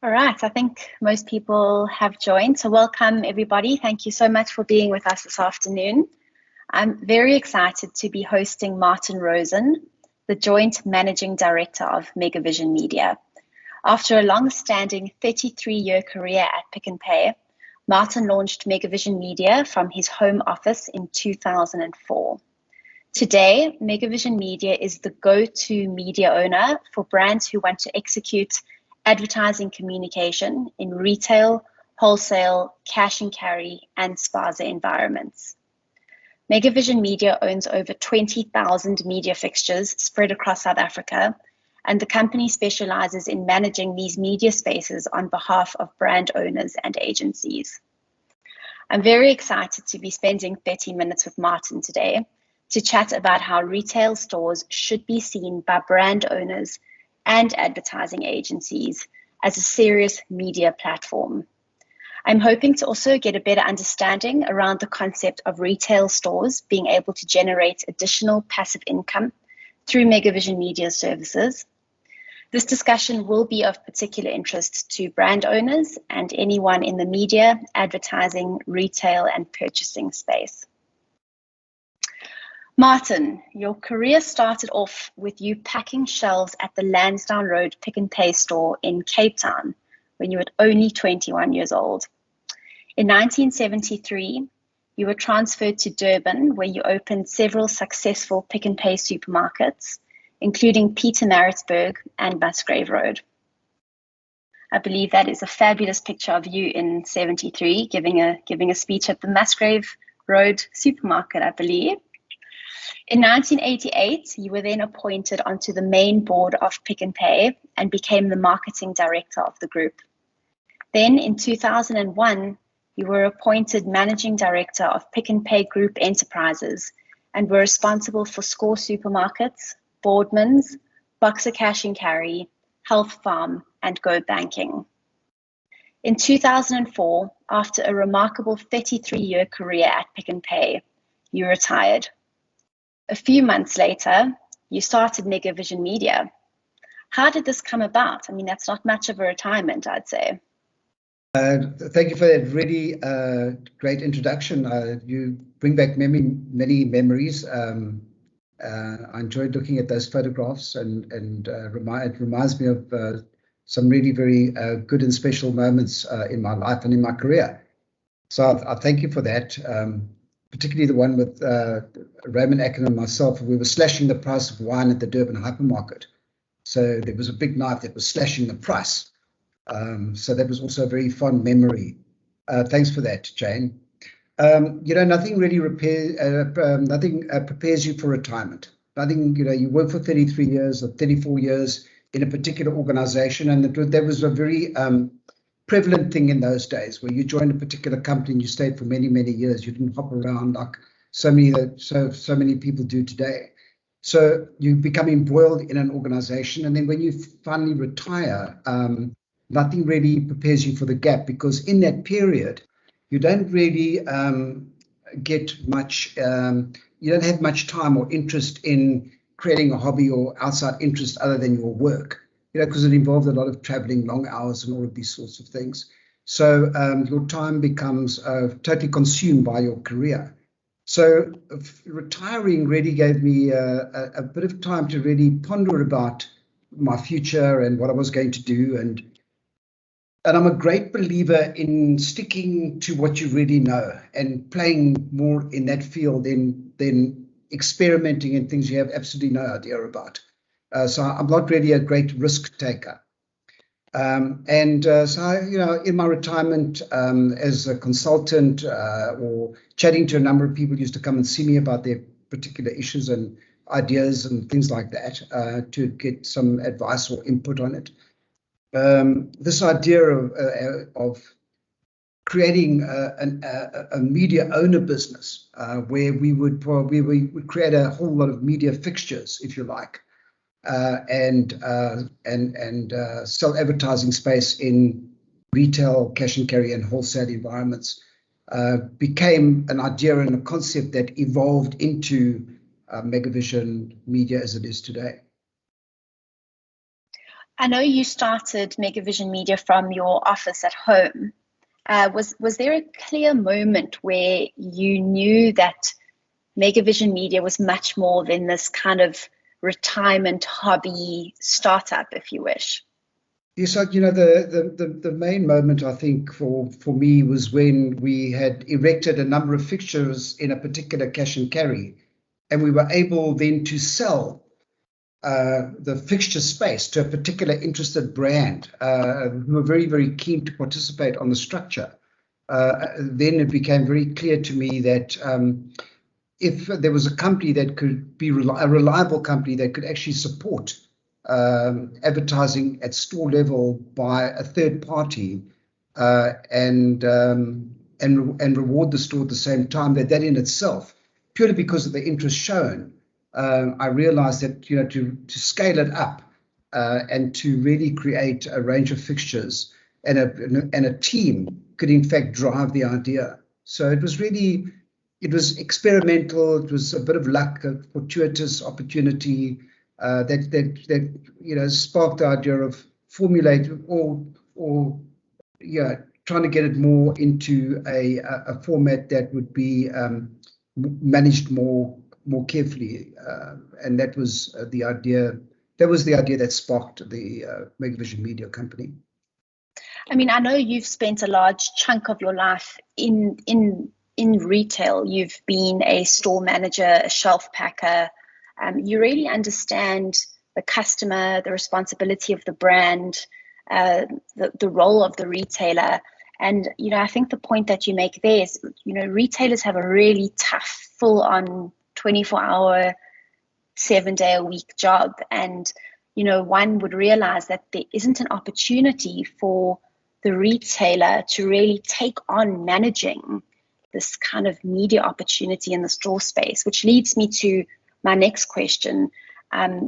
All right, I think most people have joined. So welcome everybody. Thank you so much for being with us this afternoon. I'm very excited to be hosting Martin Rosen, the Joint Managing Director of Megavision Media. After a long-standing 33-year career at Pick n Pay, Martin launched Megavision Media from his home office in 2004. Today, Megavision Media is the go-to media owner for brands who want to execute advertising communication in retail, wholesale, cash and carry, and spaza environments. Megavision Media owns over 20,000 media fixtures spread across South Africa, and the company specializes in managing these media spaces on behalf of brand owners and agencies. I'm very excited to be spending 30 minutes with Martin today to chat about how retail stores should be seen by brand owners and advertising agencies as a serious media platform. I'm hoping to also get a better understanding around the concept of retail stores being able to generate additional passive income through Megavision Media services. This discussion will be of particular interest to brand owners and anyone in the media, advertising, retail, and purchasing space. Martin, your career started off with you packing shelves at the Lansdowne Road Pick n Pay store in Cape Town when you were only 21 years old. In 1973, you were transferred to Durban, where you opened several successful Pick n Pay supermarkets, including Pietermaritzburg and Musgrave Road. I believe that is a fabulous picture of you in 73, giving a speech at the Musgrave Road supermarket, I believe. In 1988, you were then appointed onto the main board of Pick n Pay and became the marketing director of the group. Then in 2001, you were appointed managing director of Pick n Pay Group Enterprises and were responsible for Score Supermarkets, Boardmans, Boxer Cash and Carry, Health Farm, and Go Banking. In 2004, after a remarkable 33-year career at Pick n Pay, you retired. A few months later, you started Megavision Media. How did this come about? I mean, that's not much of a retirement, I'd say. Thank you for that really great introduction. You bring back many memories. I enjoyed looking at those photographs, and it reminds me of some really very good and special moments in my life and in my career. So I thank you for that. Particularly the one with Raymond Acken and myself. We were slashing the price of wine at the Durban hypermarket. So there was a big knife that was slashing the price. So that was also a very fond memory. Thanks for that, Jane. Nothing really prepares you for retirement. Nothing, you work for 33 years or 34 years in a particular organization, and there was a very prevalent thing in those days where you joined a particular company and you stayed for many years. You didn't hop around like so many people do today. So you become embroiled in an organization, and then when you finally retire, nothing really prepares you for the gap, because in that period you don't really get much. You don't have much time or interest in creating a hobby or outside interest other than your work. Because it involved a lot of traveling, long hours, and all of these sorts of things. So your time becomes totally consumed by your career. So retiring really gave me a bit of time to really ponder about my future and what I was going to do. And I'm a great believer in sticking to what you really know and playing more in that field than experimenting in things you have absolutely no idea about. So I'm not really a great risk taker. So in my retirement as a consultant or chatting to a number of people who used to come and see me about their particular issues and ideas and things like that to get some advice or input on it. This idea of creating a media owner business where we would create a whole lot of media fixtures, if you like, and sell advertising space in retail, cash and carry, and wholesale environments became an idea and a concept that evolved into Megavision Media as it is today. I know you started Megavision Media from your office at home. Was there a clear moment where you knew that Megavision Media was much more than this kind of retirement hobby startup, if you wish? Yes, the main moment I think for me was when we had erected a number of fixtures in a particular cash and carry, and we were able then to sell the fixture space to a particular interested brand who were very, very keen to participate on the structure. Then it became very clear to me that if there was a company that could be a reliable company that could actually support advertising at store level by a third party and reward the store at the same time, that in itself, purely because of the interest shown, I realized that to scale it up and to really create a range of fixtures and a team could in fact drive the idea. So it was experimental. It was a bit of luck, a fortuitous opportunity that sparked the idea of formulating or trying to get it more into a format that would be managed more carefully, and that was the idea. That was the idea that sparked the Megavision Media company. I mean, I know you've spent a large chunk of your life in retail. You've been a store manager, a shelf packer. You really understand the customer, the responsibility of the brand, the role of the retailer. And, I think the point that you make there is, retailers have a really tough, full-on 24-hour, 7-day-a-week job. And, one would realize that there isn't an opportunity for the retailer to really take on managing this kind of media opportunity in the store space, which leads me to my next question.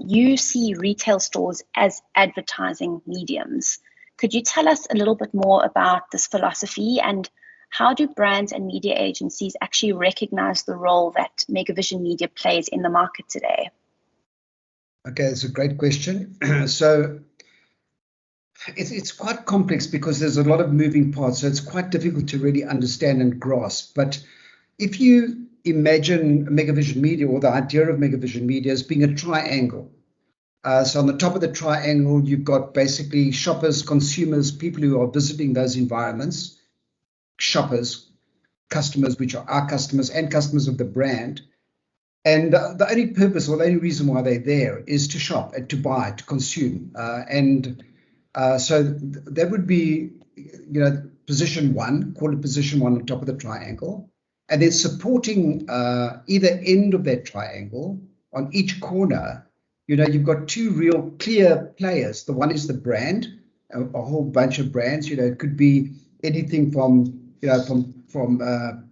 You see retail stores as advertising mediums. Could you tell us a little bit more about this philosophy, and how do brands and media agencies actually recognize the role that Megavision Media plays in the market today? Okay, that's a great question. So it's quite complex because there's a lot of moving parts, so it's quite difficult to really understand and grasp. But if you imagine Megavision Media, or the idea of Megavision Media, as being a triangle, so on the top of the triangle, you've got basically shoppers, consumers, people who are visiting those environments, shoppers, customers, which are our customers and customers of the brand. And the only purpose or the only reason why they're there is to shop and to buy, to consume. So that would be, position one, call it position one on top of the triangle. And then supporting either end of that triangle, on each corner, you've got two real clear players. The one is the brand, a whole bunch of brands. It could be anything from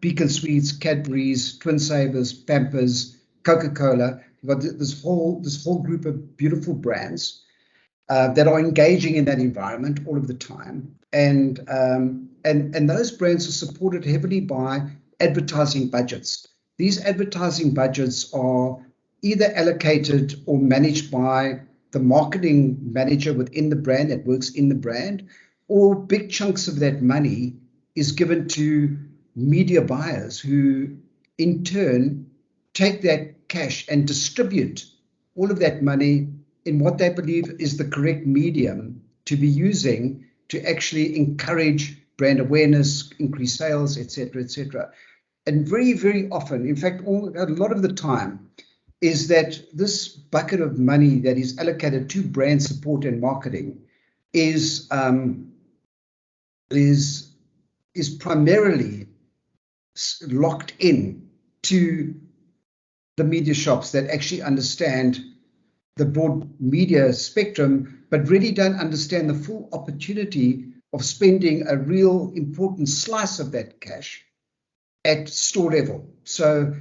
Beacon Sweets, Cadbury's, Twin Savers, Pampers, Coca-Cola. You've got this whole group of beautiful brands that are engaging in that environment all of the time, and those brands are supported heavily by advertising budgets. These advertising budgets are either allocated or managed by the marketing manager within the brand that works in the brand, or big chunks of that money is given to media buyers who in turn take that cash and distribute all of that money in what they believe is the correct medium to be using to actually encourage brand awareness, increase sales, etc., etc. And very, very often, in fact, a lot of the time, is that this bucket of money that is allocated to brand support and marketing is primarily locked in to the media shops that actually understand the broad media spectrum, but really don't understand the full opportunity of spending a real important slice of that cash at store level. So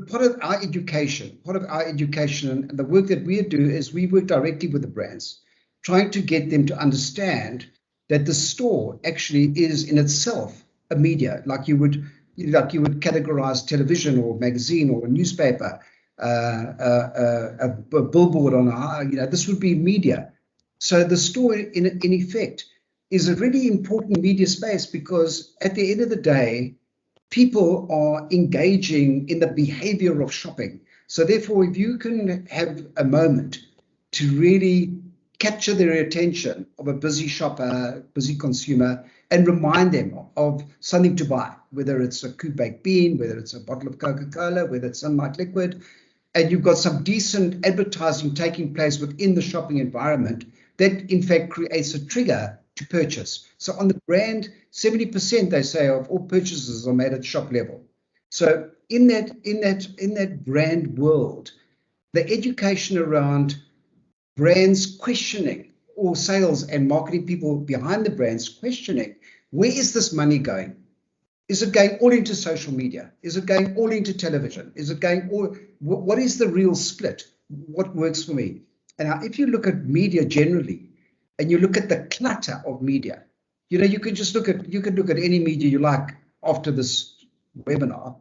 part of our education and the work that we do is we work directly with the brands, trying to get them to understand that the store actually is in itself a media, like you would categorize television or magazine or a newspaper, a billboard on this would be media. So the store, in effect, is a really important media space, because at the end of the day, people are engaging in the behavior of shopping. So therefore, if you can have a moment to really capture their attention of a busy shopper, busy consumer, and remind them of something to buy, whether it's a cooked baked bean, whether it's a bottle of Coca-Cola, whether it's Sunlight liquid, and you've got some decent advertising taking place within the shopping environment, that in fact creates a trigger to purchase. So on the brand, 70% they say of all purchases are made at shop level. So in that brand world, the education around brands questioning, or sales and marketing people behind the brands questioning, where is this money going? Is it going all into social media? Is it going all into television? Is it going all? What is the real split? What works for me? And now, if you look at media generally, and you look at the clutter of media, you can just look at any media you like after this webinar,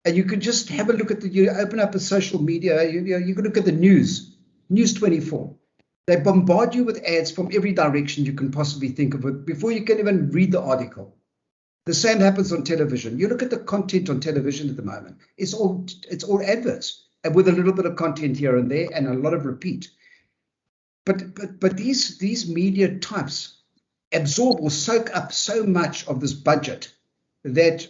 and you can just have a look at you open up a social media, you can look at the News 24. They bombard you with ads from every direction you can possibly think of it before you can even read the article. The same happens on television. You look at the content on television at the moment. It's all adverts, and with a little bit of content here and there, and a lot of repeat. But these media types absorb or soak up so much of this budget that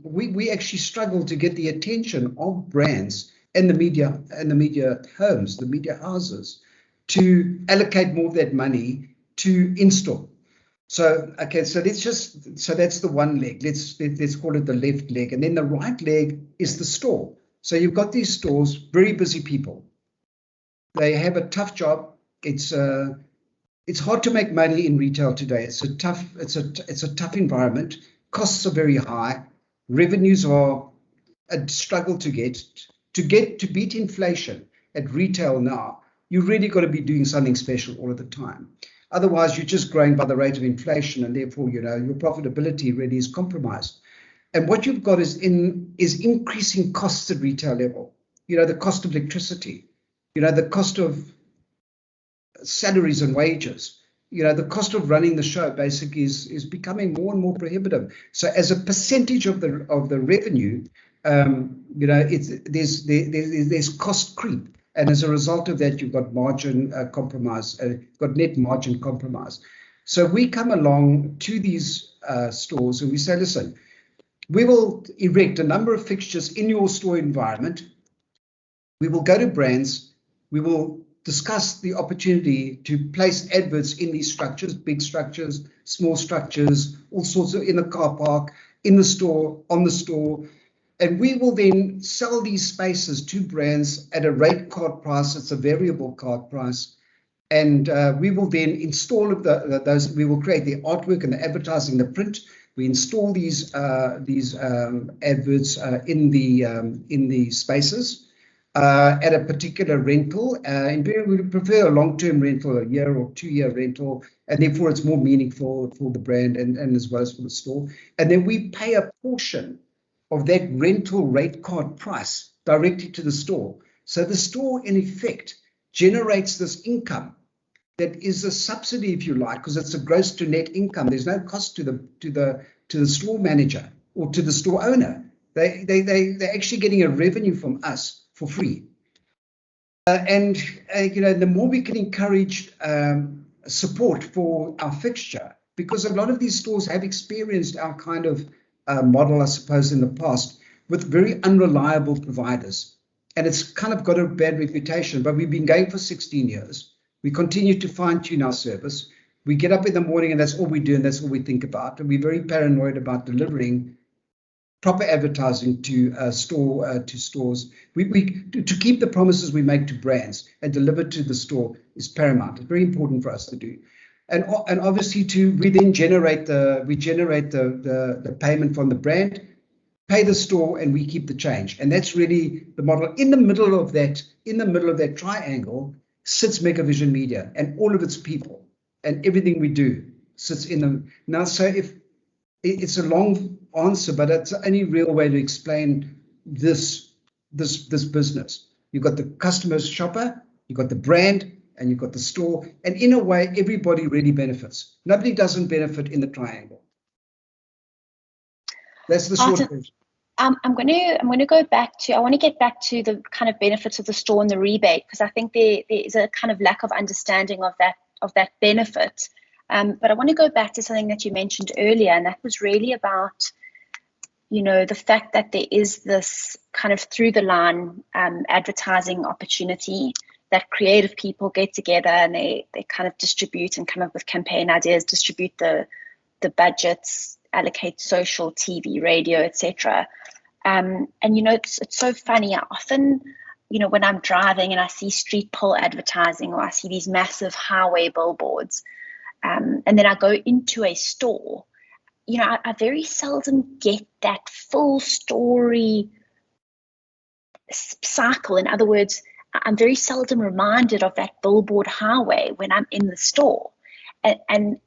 we actually struggle to get the attention of brands and the media homes, the media houses, to allocate more of that money to install. So okay, so that's the one leg. Let's call it the left leg, and then the right leg is the store. So you've got these stores, very busy people. They have a tough job. It's hard to make money in retail today. It's a tough environment. Costs are very high. Revenues are a struggle to beat inflation at retail now. You really got to be doing something special all of the time. Otherwise, you're just growing by the rate of inflation, and therefore, your profitability really is compromised. And what you've got is increasing costs at retail level. The cost of electricity, the cost of salaries and wages, the cost of running the show basically is becoming more and more prohibitive. So as a percentage of the revenue, there's cost creep. And as a result of that, you've got margin compromise, got net margin compromise. So we come along to these stores and we say, listen, we will erect a number of fixtures in your store environment. We will go to brands. We will discuss the opportunity to place adverts in these structures, big structures, small structures, all sorts of, in a car park, in the store, on the store. And we will then sell these spaces to brands at a rate card price. It's a variable card price. And we will then install those. We will create the artwork and the advertising, the print. We install these adverts in the spaces at a particular rental. And we would prefer a long-term rental, a year or 2-year rental, and therefore it's more meaningful for the brand and as well as for the store. And then we pay a portion of that rental rate card price directly to the store. So the store, in effect, generates this income that is a subsidy, if you like, because it's a gross to net income. There's no cost to the store manager or to the store owner. They're actually getting a revenue from us for free. The more we can encourage support for our fixture, because a lot of these stores have experienced our kind of model, I suppose, in the past with very unreliable providers. And it's kind of got a bad reputation, but we've been going for 16 years. We continue to fine tune our service. We get up in the morning and that's all we do and that's all we think about. And we're very paranoid about delivering proper advertising to stores. To keep the promises we make to brands and deliver to the store is paramount. It's very important for us to do. And obviously we then generate the payment from the brand, pay the store, and we keep the change. And that's really the model. In the middle of that triangle sits Megavision Media and all of its people, and everything we do sits in them. Now, so if it's a long answer, but it's the only real way to explain this business. You've got the customer shopper, you've got the brand, and you've got the store. And in a way, everybody really benefits. Nobody doesn't benefit in the triangle. That's the short version. I'm going to go back to, I want to get back to the kind of benefits of the store and the rebate, because I think there is a kind of lack of understanding of that benefit. But I want to go back to something that you mentioned earlier, and that was really about, you know, the fact that there is this kind of through the line advertising opportunity that creative people get together and they kind of distribute and come up with campaign ideas, distribute the budgets, allocate social, TV, radio, etc. And you know, it's so funny. I often, you know, when I'm driving and I see street pole advertising or I see these massive highway billboards, and then I go into a store, you know, I very seldom get that full story cycle. In other words, I'm very seldom reminded of that billboard highway when I'm in the store. And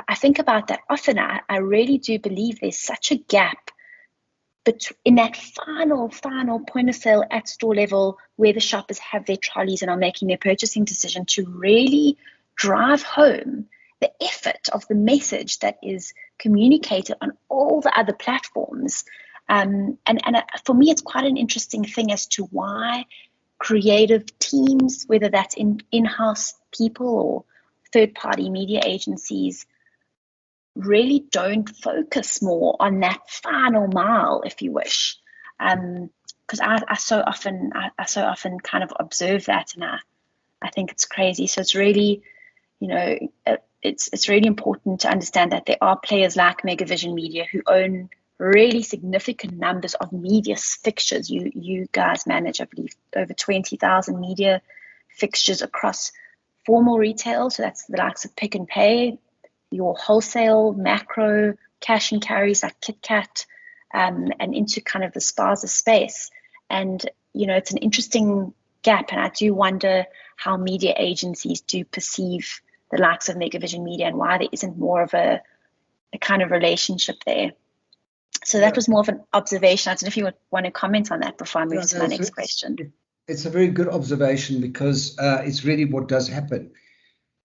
I think about that often. I really do believe there's such a gap in that final point of sale at store level where the shoppers have their trolleys and are making their purchasing decision to really drive home the effort of the message that is communicated on all the other platforms. And for me, it's quite an interesting thing as to why creative teams, whether that's in-house people or third-party media agencies, really don't focus more on that final mile, if you wish. Because I so often kind of observe that, and I think it's crazy. So it's really, you know, it's really important to understand that there are players like Megavision Media who own really significant numbers of media fixtures. You guys manage, I believe, over 20,000 media fixtures across formal retail, so that's the likes of Pick and Pay, your wholesale, macro, cash and carries like KitKat, and into kind of the spaza space. And, you know, it's an interesting gap, and I do wonder how media agencies do perceive the likes of Megavision Media and why there isn't more of a kind of relationship there. So that was more of an observation. I don't know if you would want to comment on that before I move to my next question. It's a very good observation, because it's really what does happen.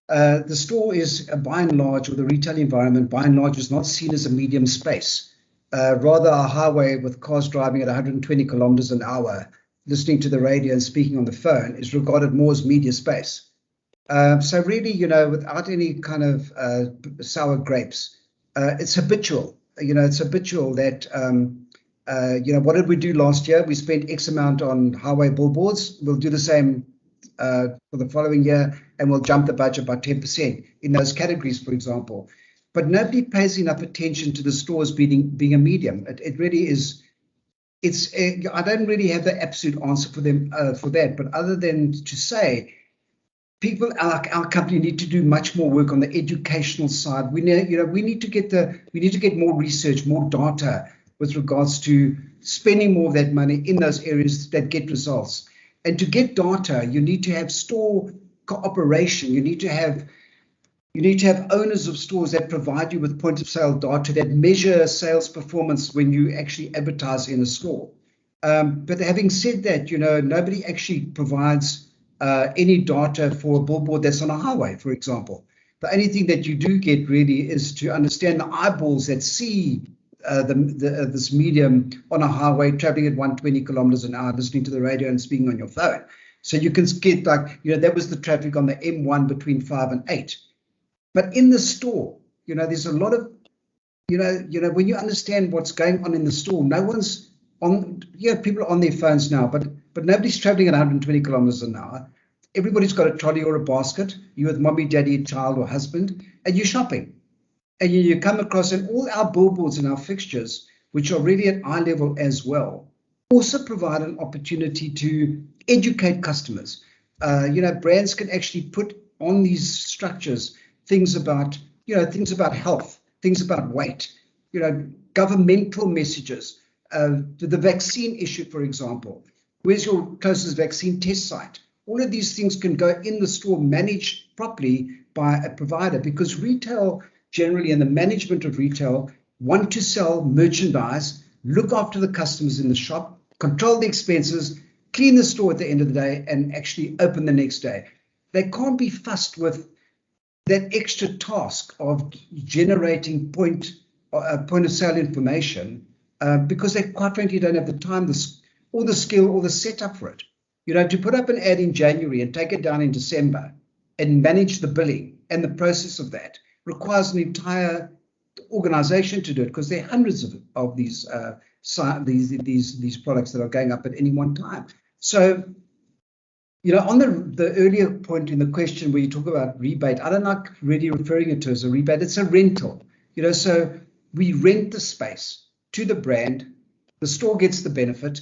The store is, by and large, or the retail environment, by and large, is not seen as a medium space. Rather, a highway with cars driving at 120 kilometers an hour, listening to the radio and speaking on the phone, is regarded more as media space. So really, you know, without any kind of sour grapes, it's habitual. You know, it's habitual that, you know, what did we do last year? We spent X amount on highway billboards. We'll do the same for the following year, and we'll jump the budget by 10% in those categories, for example. But nobody pays enough attention to the stores being a medium. It really is. I don't really have the absolute answer for them for that, but other than to say, people like our company need to do much more work on the educational side. We need to get more research, more data with regards to spending more of that money in those areas that get results. And to get data, you need to have store cooperation. You need to have owners of stores that provide you with point of sale data that measure sales performance when you actually advertise in a store. But having said that, you know, nobody actually provides any data for a billboard that's on a highway, for example. The only thing that you do get really is to understand the eyeballs that see this medium on a highway traveling at 120 kilometers an hour, listening to the radio and speaking on your phone. So you can get, like, you know, that was the traffic on the M1 between 5 and 8. But in the store, you know, there's a lot of, you know, when you understand what's going on in the store, no one's on, people are on their phones now, but nobody's traveling at 120 kilometers an hour. Everybody's got a trolley or a basket. You're with mommy, daddy, child, or husband, and you're shopping. And you come across, and all our billboards and our fixtures, which are really at eye level as well, also provide an opportunity to educate customers. You know, brands can actually put on these structures things about health, things about weight, you know, governmental messages, the vaccine issue, for example. Where's your closest vaccine test site? All of these things can go in the store, managed properly by a provider, because retail generally, and the management of retail, want to sell merchandise, look after the customers in the shop, control the expenses, clean the store at the end of the day, and actually open the next day. they can't be fussed with that extra task of generating point of sale information because they quite frankly don't have the time, or the skill, or the setup for it. To put up an ad in January and take it down in December and manage the billing and the process of that requires an entire organization to do it, because there are hundreds of these products that are going up at any one time. So, on the earlier point in the question where you talk about rebate, I don't like really referring it to as a rebate. It's a rental. So we rent the space to the brand, the store gets the benefit,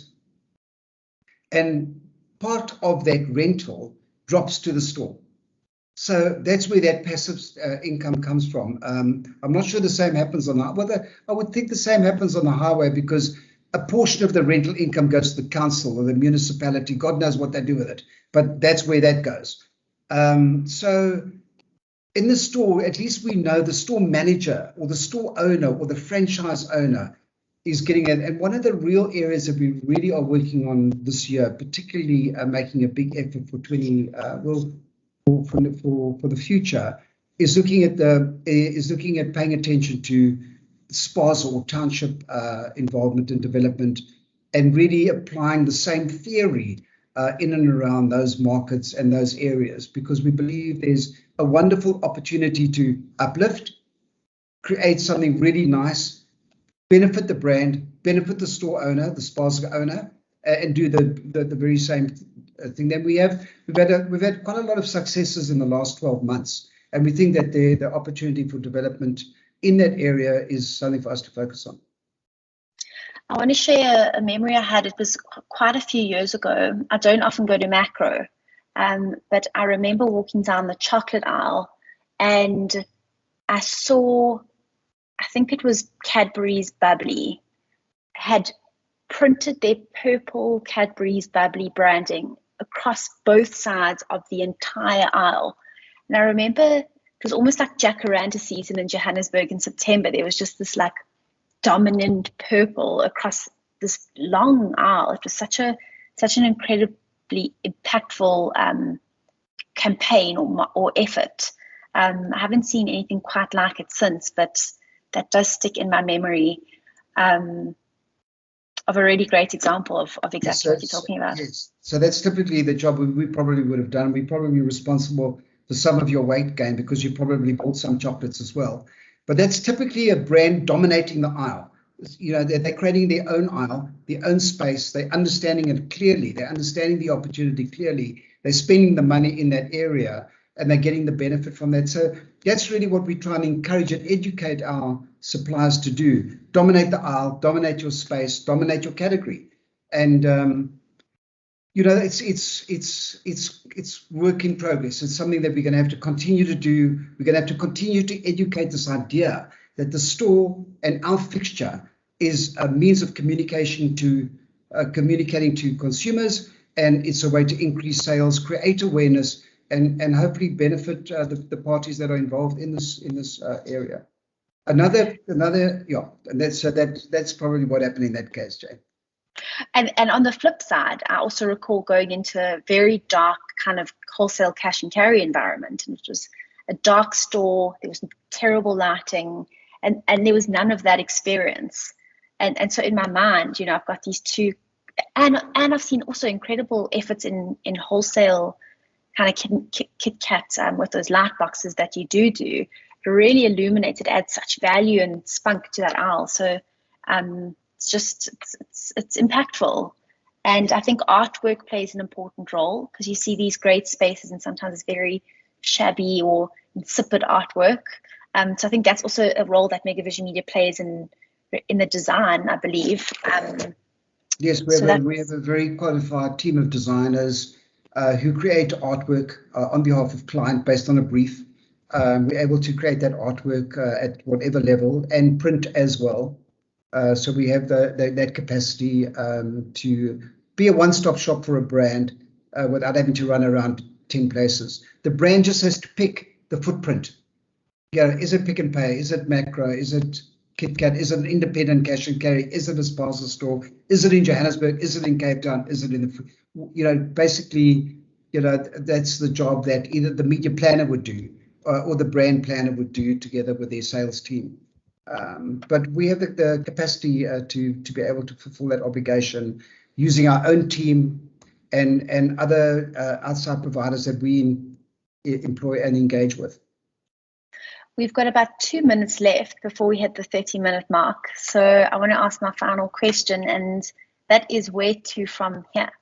and part of that rental drops to the store. So that's where that passive income comes from. I'm not sure the same happens on I would think the same happens on the highway, because a portion of the rental income goes to the council or the municipality. God knows what they do with it, but that's where that goes. So in the store, at least we know the store manager or the store owner or the franchise owner is getting it. And one of the real areas that we really are working on this year, particularly making a big effort for for the future, is looking at paying attention to spas or township involvement and development, and really applying the same theory in and around those markets and those areas, because we believe there's a wonderful opportunity to uplift, create something really nice, benefit the brand, benefit the store owner, the spas owner, and do the very same thing. Then we've had quite a lot of successes in the last 12 months, and we think that the opportunity for development in that area is something for us to focus on. I want to share a memory I had. It was quite a few years ago. I don't often go to Macro, but I remember walking down the chocolate aisle, and I saw, I think it was Cadbury's Bubbly, had printed their purple Cadbury's Bubbly branding across both sides of the entire aisle. And I remember it was almost like jacaranda season in Johannesburg in September. There was just this like dominant purple across this long aisle. It was such an incredibly impactful campaign or effort. I haven't seen anything quite like it since, but that does stick in my memory of a really great example of exactly what you're talking about. Yes. So that's typically the job we probably would have done. We're probably responsible for some of your weight gain, because you probably bought some chocolates as well. But that's typically a brand dominating the aisle. They're creating their own aisle, their own space. They're understanding it clearly. They're understanding the opportunity clearly. They're spending the money in that area, and they're getting the benefit from that. So that's really what we try and encourage and educate our suppliers to do. Dominate the aisle, dominate your space, dominate your category. And it's work in progress. It's something that we're going to have to continue to do. We're going to have to continue to educate this idea that the store and our fixture is a means of communicating to consumers, and it's a way to increase sales, create awareness, and hopefully benefit the parties that are involved in this area. And that's probably what happened in that case, Jane. And on the flip side, I also recall going into a very dark kind of wholesale cash and carry environment, and it was a dark store. There was terrible lighting, and there was none of that experience. And so in my mind, I've got these two, and I've seen also incredible efforts in wholesale kind of Kit Kat with those light boxes that you do. It really illuminates, it adds such value and spunk to that aisle. So it's impactful. And I think artwork plays an important role, because you see these great spaces and sometimes it's very shabby or insipid artwork. So I think that's also a role that Megavision Media plays in the design, I believe. Yes, we have a very qualified team of designers who create artwork on behalf of client based on a brief. We're able to create that artwork at whatever level, and print as well. So we have that capacity to be a one-stop shop for a brand without having to run around 10 places. The brand just has to pick the footprint. Is it Pick and Pay? Is it Macro? Is it Kit Kat? Is it an independent cash and carry? Is it a spaza store? Is it in Johannesburg? Is it in Cape Town? Is it in basically that's the job that either the media planner would do or the brand planner would do together with their sales team. But we have the capacity to be able to fulfill that obligation using our own team and other outside providers that we employ and engage with. We've got about 2 minutes left before we hit the 30-minute mark. So I want to ask my final question, and that is, where to from here?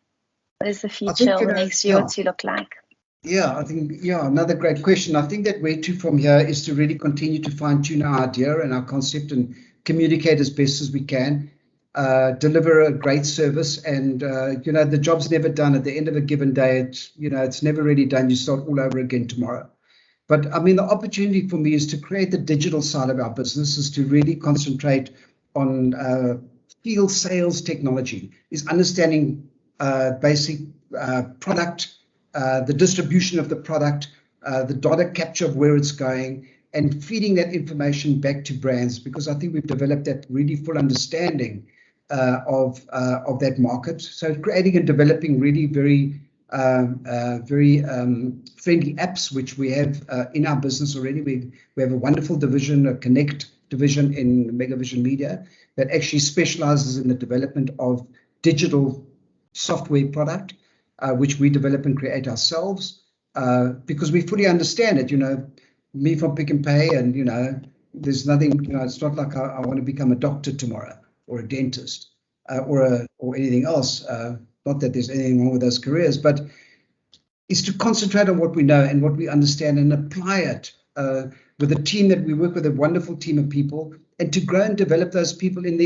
What does the future or the next year or two look like? Yeah, I think, another great question. I think that where to from here is to really continue to fine-tune our idea and our concept and communicate as best as we can, deliver a great service. And, the job's never done. At the end of a given day, it's never really done. You start all over again tomorrow. But I mean, the opportunity for me is to create the digital side of our business, is to really concentrate on field sales technology, is understanding basic product, the distribution of the product, the data capture of where it's going, and feeding that information back to brands, because I think we've developed that really full understanding of that market. So creating and developing really very friendly apps, which we have in our business already. We have a wonderful division, a Connect division in Megavision Media, that actually specializes in the development of digital software product, which we develop and create ourselves, because we fully understand it. Me from Pick and Pay, and there's nothing. It's not like I want to become a doctor tomorrow or a dentist or anything else. Not that there's anything wrong with those careers, but it's to concentrate on what we know and what we understand and apply it with a team that we work with, a wonderful team of people, and to grow and develop those people in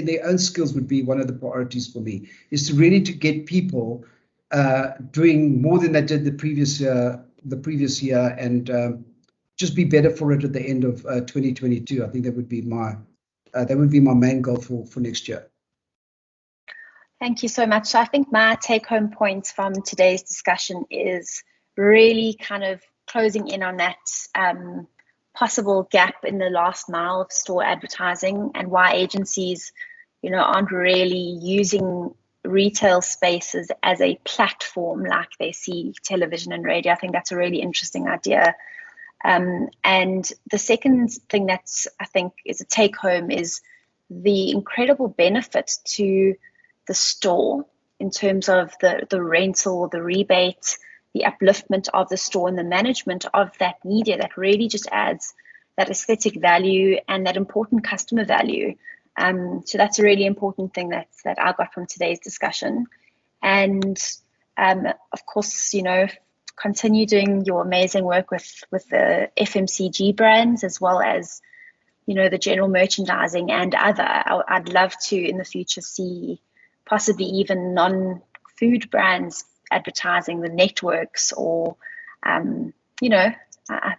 their own skills would be one of the priorities for me, is to really to get people doing more than they did the previous year, and just be better for it at the end of 2022. I think that would be my main goal for next year. Thank you so much. So I think my take-home points from today's discussion is really kind of closing in on that possible gap in the last mile of store advertising, and why agencies, aren't really using retail spaces as a platform like they see television and radio. I think that's a really interesting idea. And the second thing that's, I think, is a take-home is the incredible benefit to the store in terms of the rental, the rebate, the upliftment of the store, and the management of that media that really just adds that aesthetic value and that important customer value. So that's a really important thing that I got from today's discussion. And of course, continue doing your amazing work with the FMCG brands, as well as, the general merchandising and other. I'd love to in the future see possibly even non-food brands advertising the networks, or, I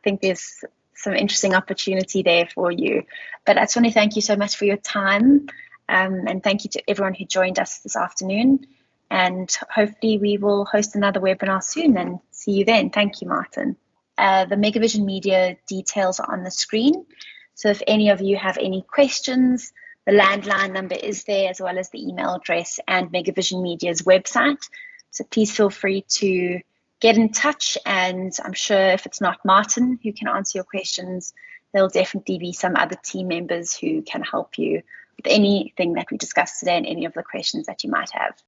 think there's some interesting opportunity there for you. But I just want to thank you so much for your time, and thank you to everyone who joined us this afternoon. And hopefully we will host another webinar soon and see you then. Thank you, Martin. The Megavision Media details are on the screen. So if any of you have any questions, the landline number is there, as well as the email address and Megavision Media's website. So please feel free to get in touch. And I'm sure if it's not Martin who can answer your questions, there'll definitely be some other team members who can help you with anything that we discussed today and any of the questions that you might have.